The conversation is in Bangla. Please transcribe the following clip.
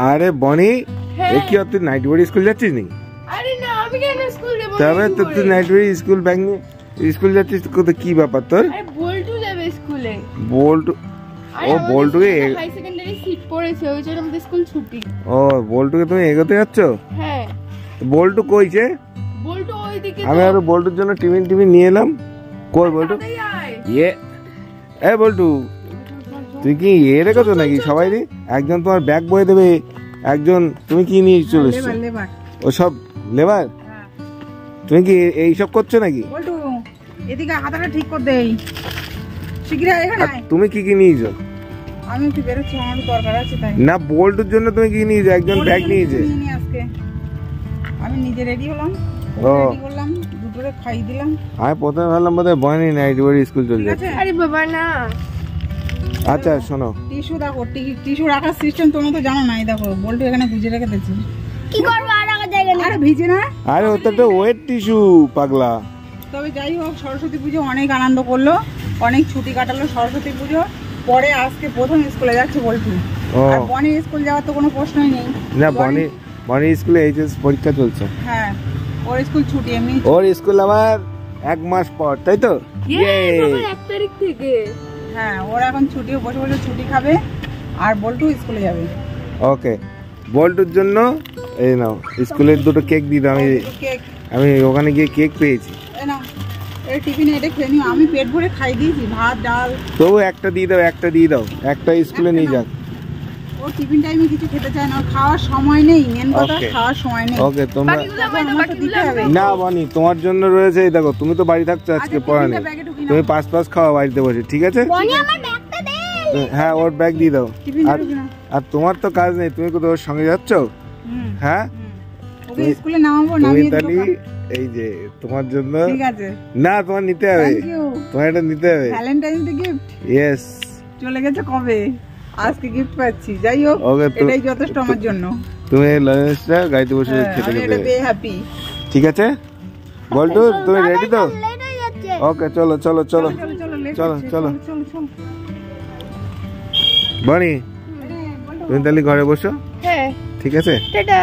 আরে বনি, এ কি তুই নাইট বোর্ড স্কুল যাচ্ছিস নি? আরে না, আমি কেন স্কুল যাব? তবে তো তুই নাইট বোর্ড স্কুল ব্যাগ নিয়ে স্কুল যাচ্ছিস, কত কি ব্যাপার তোর? আরে বল্টু যাবে স্কুলে। বল্টু? ও বল্টুকে হাই সেকেন্ডারি সিট পড়েছে, ওই জন্য আমাদের স্কুল ছুটি। ও বল্টুকে তুমি এগোতে যাচ্ছ? হ্যাঁ। বল্টু কইছে? বল্টু ওইদিকে। আমি আর বল্টুর জন্য টিফিন নিয়ে এলাম। কই বল্টু? ইয়ে এ বল্টু, তুই কি রেখেছো নাকি সবাই? একজন তোমার ব্যাগ বয়ে দেবে, একজন তুমি কি নিয়ে চলে এসছো? ও সব লেবার? তুমি কি এইসব করছো নাকি? বল্টু এদিকে হাতাটা ঠিক করে দেই, শিগগির এখানে আয়। তুমি কি নিয়েছো? আমি একটু বেরোচ্ছি, আমার দরকার আছে তাই। না বল্টুর জন্য তুমি কি নিয়েছো? একজন ব্যাগ নিয়েছে। আজকে আমি নিজে রেডি হলাম, রেডি করলাম, দুপুরে খাই দিলাম। আমি প্রথমে ভাবলাম বোধহয় বনি নাইট বোর্ড স্কুল চলে যাচ্ছে। আরে বাবা না। আচ্ছা শোনো, টিস্যু দেখো, টিস্যু রাখার সিস্টেম তোমরা তো জানো না। এই দেখো বল্টু এখানে ভিজে রেখে দিয়েছি। কি করব আর রাখা জায়গা নেই। আরে ভিজে না? আরে ওটা তো ওয়েট টিস্যু পাগলা। তবে যাই হোক, সরস্বতী পুজো অনেক আনন্দ করলো, অনেক ছুটি কাটালো সরস্বতী পুজো। পরে আজকে প্রথম স্কুলে যাচ্ছে বল্টু। আর বনি স্কুল যাওয়ার তো কোনো প্রশ্নই নেই। না বনি স্কুলে এইচএস পরীক্ষা চলছে। হ্যাঁ, ওর স্কুল ছুটি এমনি। ওর স্কুল আবার 1 মাস পর, তাই তো? ইয়ে 1 তারিখ থেকে। হ্যাঁ, ওর এখন ছুটি, বসে বসে ছুটি খাবে আর বল্টু স্কুলে যাবে। ওকে, বল্টুর জন্য এই নাও স্কুলের দুটো কেক দিয়ে দাও। আমি ওখানে গিয়ে কেক পেয়েছি। এই টিফিনে এটা খেয়ে নিও, আমি পেট ভরে খাই দিয়েছি, ভাত ডাল। তবু একটা দিয়ে দাও, একটা স্কুলে নিয়ে যাক। ও টিফিন টাইমে কিছু খেতে চায় না, খাওয়ার সময় নেই, মেন কথা খাওয়ার সময় নেই। ওকে, তোমরা না বনি তোমার জন্য রয়েছে। এই দেখো, তুমি তো বাড়ি থাকছো আজকে, পড়া নেই, তুমি পাঁচ খাওয়া বাড়িতে বসে, ঠিক আছে? হ্যাঁ, ওর ব্যাগ দিয়ে দাও। আর তোমার তো কাজ নেই, তুমি কোথাও ওর সঙ্গে যাচ্ছ? হ্যাঁ, স্কুলে নামাবো না তুমি তাহলে এই যে তোমার জন্য। ঠিক আছে, না তোমার নিতে হবে, তোমার এটা নিতে হবে। Valentine's day gift. ইয়েস, চলে গেছে কবে, আজকে গিফট পাচ্ছি। যাই হোক, এটাই যথেষ্ট আমার জন্য। তুমি লাঞ্চটা গাড়িতে বসে খেতে খেতে হ্যাপি। ঠিক আছে বল্টু, তুমি রেডি তো? ওকে, চলো বনি, তুমি তাহলে ঘরে বসো। হ্যাঁ ঠিক আছে, টাটা।